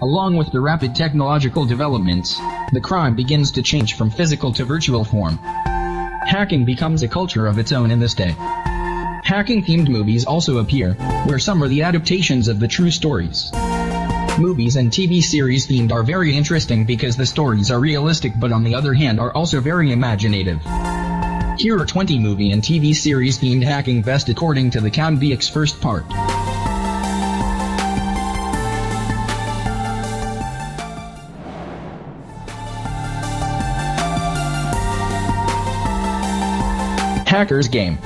Along with the rapid technological developments, the crime begins to change from physical to virtual form. Hacking becomes a culture of its own in this day. Hacking-themed movies also appear, where some are the adaptations of the true stories. Movies and TV series themed are very interesting because the stories are realistic but on the other hand are also very imaginative. Here are 20 movie and TV series themed hacking best according to the KAUM BEAX first part. Hacker's Game.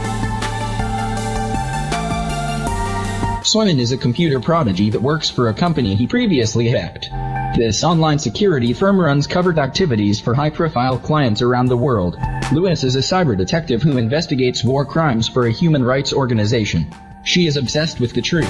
Soyeon is a computer prodigy that works for a company he previously hacked. This online security firm runs covert activities for high-profile clients around the world. Lewis is a cyber detective who investigates war crimes for a human rights organization. She is obsessed with the truth.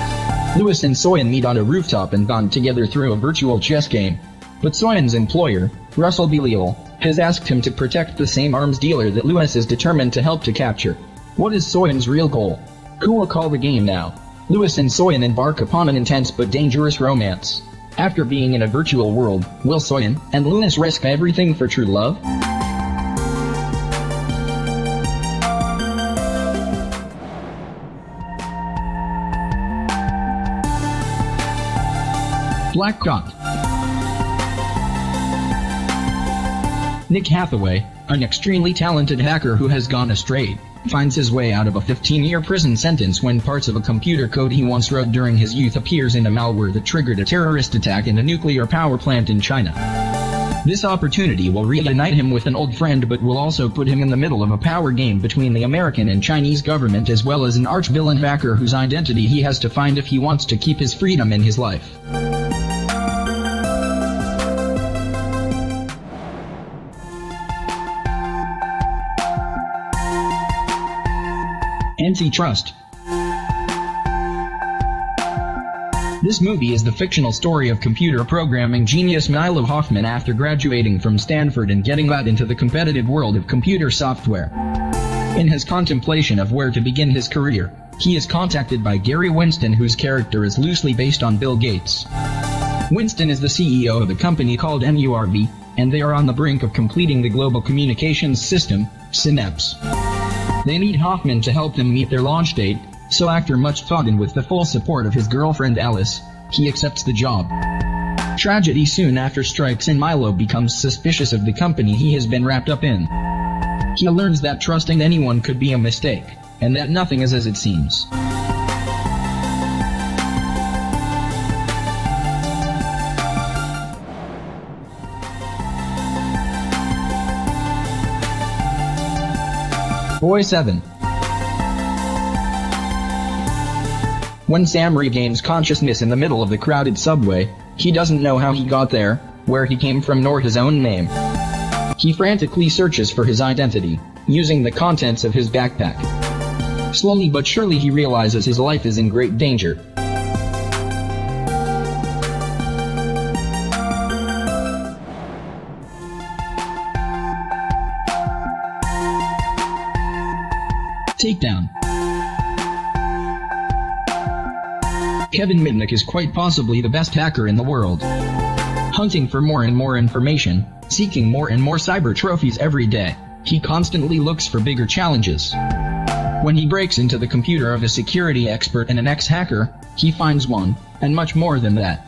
Lewis and Soyeon meet on a rooftop and bond together through a virtual chess game. But Soyeon's employer, Russell Belial, has asked him to protect the same arms dealer that Lewis is determined to help to capture. What is Soyeon's real goal? Who will call the game now? Lewis and Soyeon embark upon an intense but dangerous romance. After being in a virtual world, will Soyeon and Lewis risk everything for true love? Blackhat. Nick Hathaway, an extremely talented hacker who has gone astray, finds his way out of a 15-year prison sentence when parts of a computer code he once wrote during his youth appears in a malware that triggered a terrorist attack in a nuclear power plant in China. This opportunity will reunite him with an old friend but will also put him in the middle of a power game between the American and Chinese government as well as an arch-villain hacker whose identity he has to find if he wants to keep his freedom in his life. Antitrust. This movie is the fictional story of computer programming genius Milo Hoffman after graduating from Stanford and getting out into the competitive world of computer software. In his contemplation of where to begin his career, he is contacted by Gary Winston, whose character is loosely based on Bill Gates. Winston is the CEO of a company called MURV, and they are on the brink of completing the global communications system, Synapse. They need Hoffman to help them meet their launch date, so after much thought and with the full support of his girlfriend Alice, he accepts the job. Tragedy soon after strikes and Milo becomes suspicious of the company he has been wrapped up in. He learns that trusting anyone could be a mistake, and that nothing is as it seems. Boy 7. When Sam regains consciousness in the middle of the crowded subway, he doesn't know how he got there, where he came from nor his own name. He frantically searches for his identity, using the contents of his backpack. Slowly but surely he realizes his life is in great danger. Takedown. Kevin Mitnick is quite possibly the best hacker in the world. Hunting for more and more information, seeking more and more cyber trophies every day, he constantly looks for bigger challenges. When he breaks into the computer of a security expert and an ex-hacker, he finds one, and much more than that.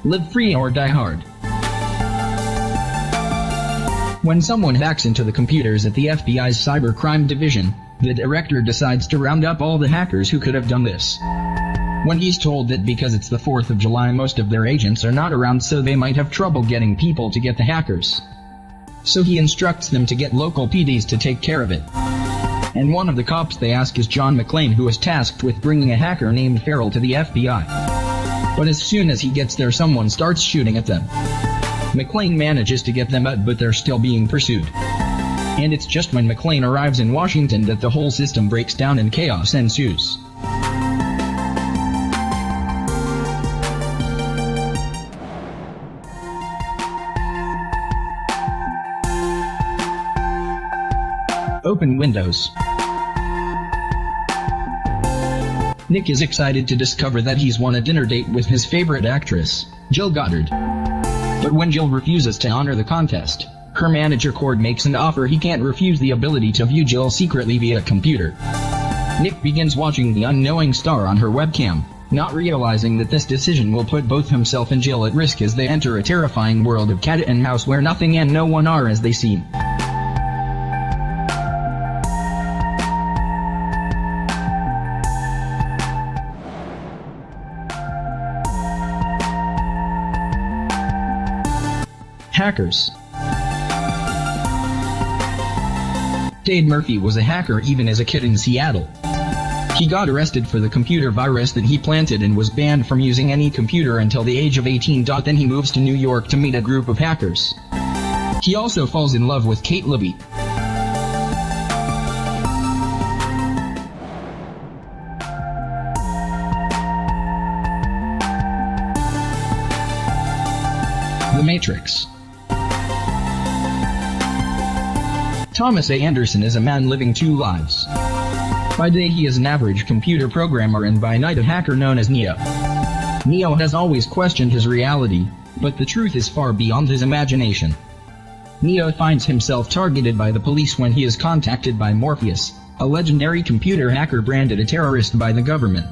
Live free or die hard. When someone hacks into the computers at the FBI's cybercrime division, the director decides to round up all the hackers who could have done this. When he's told that because it's the 4th of July most of their agents are not around, so they might have trouble getting people to get the hackers. So he instructs them to get local PDs to take care of it. And one of the cops they ask is John McClane, who is tasked with bringing a hacker named Farrell to the FBI. But as soon as he gets there, someone starts shooting at them. McClane manages to get them out, but they're still being pursued. And it's just when McClane arrives in Washington that the whole system breaks down and chaos ensues. Open windows. Nick is excited to discover that he's won a dinner date with his favorite actress, Jill Goddard. But when Jill refuses to honor the contest, her manager Cord makes an offer he can't refuse: the ability to view Jill secretly via a computer. Nick begins watching the unknowing star on her webcam, not realizing that this decision will put both himself and Jill at risk as they enter a terrifying world of cat and mouse where nothing and no one are as they seem. Hackers. Dade Murphy was a hacker even as a kid in Seattle. He got arrested for the computer virus that he planted and was banned from using any computer until the age of 18. Then he moves to New York to meet a group of hackers. He also falls in love with Kate Libby. The Matrix. Thomas A. Anderson is a man living two lives. By day he is an average computer programmer, and by night a hacker known as Neo. Neo has always questioned his reality, but the truth is far beyond his imagination. Neo finds himself targeted by the police when he is contacted by Morpheus, a legendary computer hacker branded a terrorist by the government.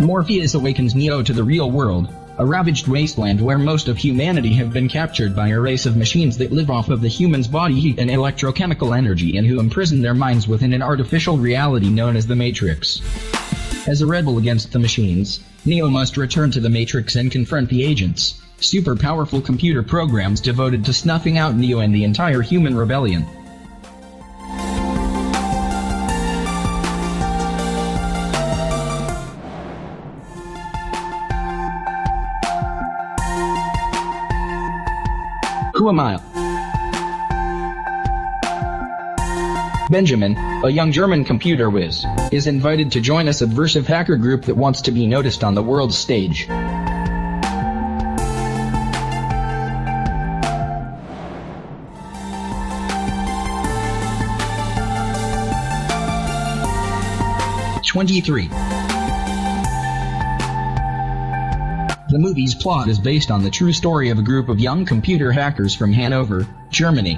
Morpheus awakens Neo to the real world, a ravaged wasteland where most of humanity have been captured by a race of machines that live off of the human's body heat and electrochemical energy, and who imprison their minds within an artificial reality known as the Matrix. As a rebel against the machines, Neo must return to the Matrix and confront the agents, super powerful computer programs devoted to snuffing out Neo and the entire human rebellion. Who am I? Benjamin, a young German computer whiz, is invited to join a subversive hacker group that wants to be noticed on the world stage. The movie's plot is based on the true story of a group of young computer hackers from Hanover, Germany.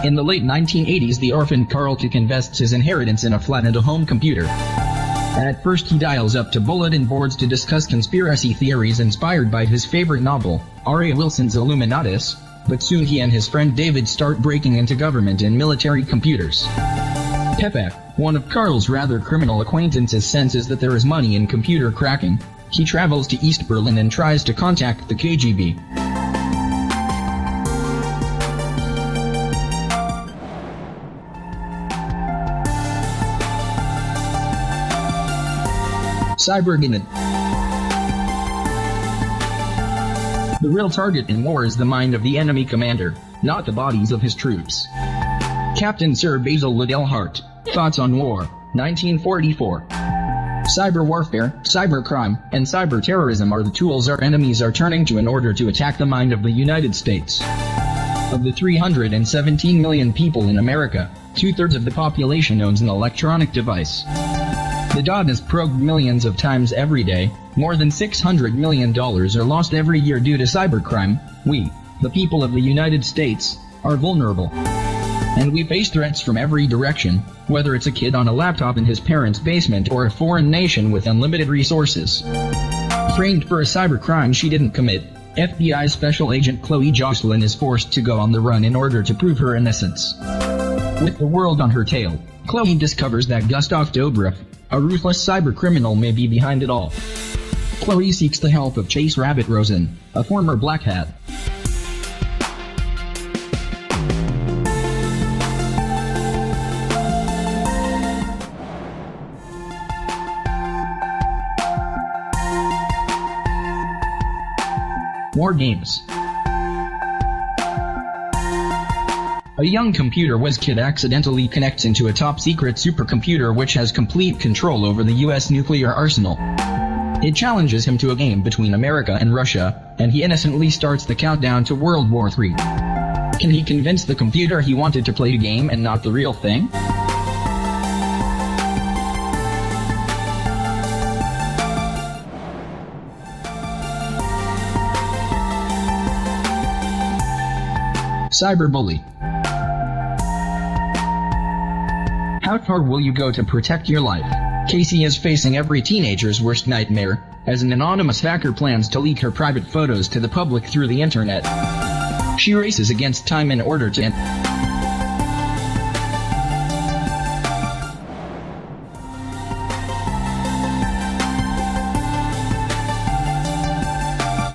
In the late 1980s, the orphaned Karl Kick invests his inheritance in a flat and a home computer. At first he dials up to bulletin boards to discuss conspiracy theories inspired by his favorite novel, R.A. Wilson's Illuminatus, but soon he and his friend David start breaking into government and military computers. Pepe, one of Karl's rather criminal acquaintances, senses that there is money in computer cracking. He travels to East Berlin and tries to contact the KGB. Cyberbully. The real target in war is the mind of the enemy commander, not the bodies of his troops. Captain Sir Basil Liddell Hart, Thoughts on War, 1944. Cyber warfare, cybercrime, and cyber-terrorism are the tools our enemies are turning to in order to attack the mind of the United States. Of the 317 million people in America, 2/3 of the population owns an electronic device. The DoD is probed millions of times every day. More than $600 million are lost every year due to cybercrime. We, the people of the United States, are vulnerable. And we face threats from every direction, whether it's a kid on a laptop in his parents' basement or a foreign nation with unlimited resources. Framed for a cybercrime she didn't commit, FBI Special Agent Chloe Jocelyn is forced to go on the run in order to prove her innocence. With the world on her tail, Chloe discovers that Gustav Dobrev, a ruthless cybercriminal, may be behind it all. Chloe seeks the help of Chase Rabbit Rosen, a former Blackhat. War games. A young computer whiz kid accidentally connects into a top-secret supercomputer which has complete control over the U.S. nuclear arsenal. It challenges him to a game between America and Russia, and he innocently starts the countdown to World War III. Can he convince the computer he wanted to play a game and not the real thing? Cyberbully. How far will you go to protect your life? Casey is facing every teenager's worst nightmare, as an anonymous hacker plans to leak her private photos to the public through the internet. She races against time in order to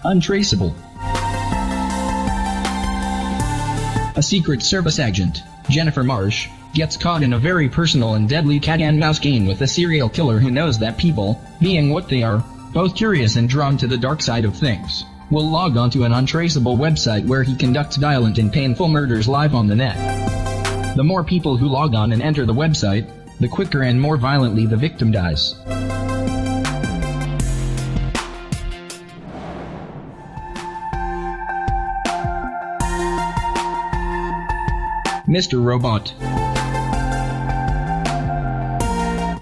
Untraceable. A Secret Service agent, Jennifer Marsh, gets caught in a very personal and deadly cat-and-mouse game with a serial killer who knows that people, being what they are, both curious and drawn to the dark side of things, will log onto an untraceable website where he conducts violent and painful murders live on the net. The more people who log on and enter the website, the quicker and more violently the victim dies. Mr. Robot.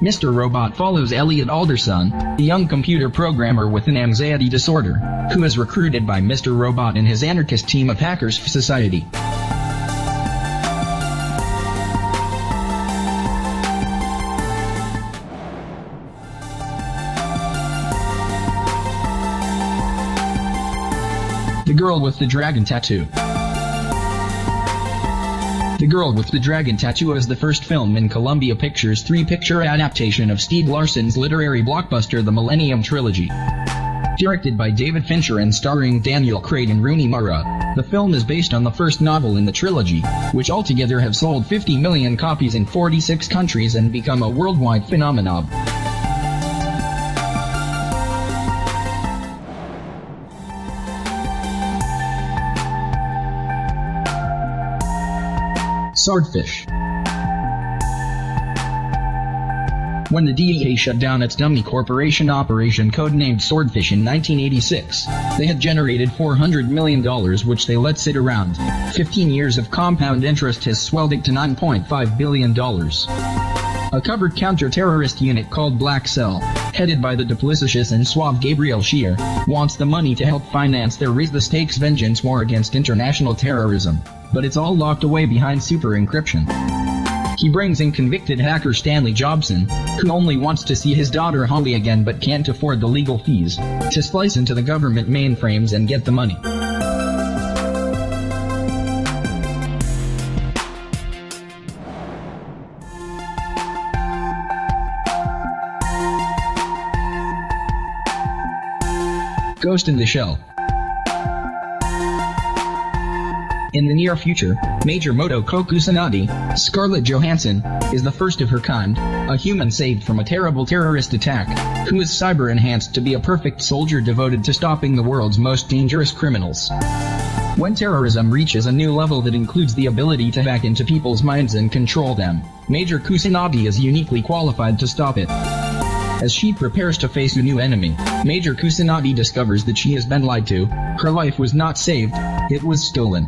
Mr. Robot follows Elliot Alderson, a young computer programmer with an anxiety disorder, who is recruited by Mr. Robot and his anarchist team of hackers for society. The Girl with the Dragon Tattoo. The Girl with the Dragon Tattoo is the first film in Columbia Pictures' three-picture adaptation of Stieg Larsson's literary blockbuster The Millennium Trilogy. Directed by David Fincher and starring Daniel Craig and Rooney Mara, the film is based on the first novel in the trilogy, which altogether have sold 50 million copies in 46 countries and become a worldwide phenomenon. Swordfish. When the DEA shut down its dummy corporation operation codenamed Swordfish in 1986, they had generated $400 million which they let sit around. 15 years of compound interest has swelled it to $9.5 billion. A covert counter-terrorist unit called Black Cell, headed by the duplicitous and suave Gabriel Scheer, wants the money to help finance their raise-the-stakes vengeance war against international terrorism. But it's all locked away behind super encryption. He brings in convicted hacker Stanley Jobson, who only wants to see his daughter Holly again but can't afford the legal fees, to splice into the government mainframes and get the money. Ghost in the Shell. In the near future, Major Motoko Kusanagi, Scarlett Johansson, is the first of her kind, a human saved from a terrible terrorist attack, who is cyber-enhanced to be a perfect soldier devoted to stopping the world's most dangerous criminals. When terrorism reaches a new level that includes the ability to hack into people's minds and control them, Major Kusanagi is uniquely qualified to stop it. As she prepares to face a new enemy, Major Kusanagi discovers that she has been lied to. Her life was not saved, it was stolen.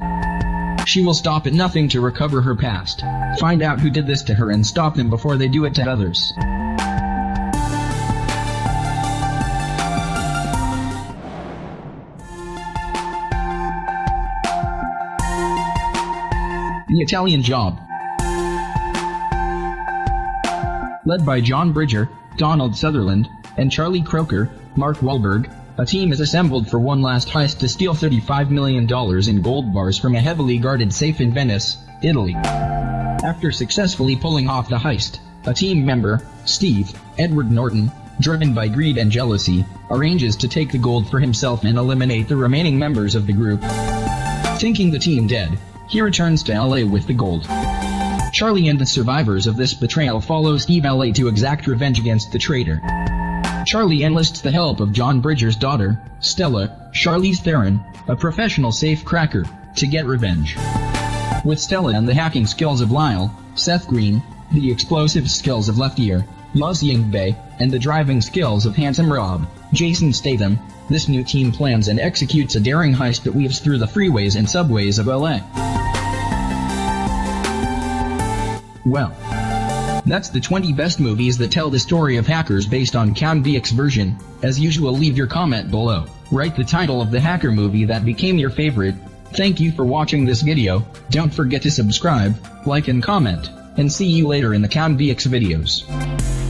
She will stop at nothing to recover her past, find out who did this to her and stop them before they do it to others. The Italian Job. Led by John Bridger, Donald Sutherland, and Charlie Croker, Mark Wahlberg, a team is assembled for one last heist to steal $35 million in gold bars from a heavily guarded safe in Venice, Italy. After successfully pulling off the heist, a team member, Steve Edward Norton, driven by greed and jealousy, arranges to take the gold for himself and eliminate the remaining members of the group. Thinking the team dead, he returns to LA with the gold. Charlie and the survivors of this betrayal follow Steve LA to exact revenge against the traitor. Charlie enlists the help of John Bridger's daughter, Stella, Charlize Theron, a professional safe cracker, to get revenge. With Stella and the hacking skills of Lyle, Seth Green, the explosive skills of Left Ear, Yaz Yingbe, and the driving skills of Handsome Rob, Jason Statham, this new team plans and executes a daring heist that weaves through the freeways and subways of LA. Well, that's the 20 best movies that tell the story of hackers based on KAUM BEAX version. As usual, leave your comment below. Write the title of the hacker movie that became your favorite. Thank you for watching this video. Don't forget to subscribe, like and comment, and see you later in the KAUM BEAX videos.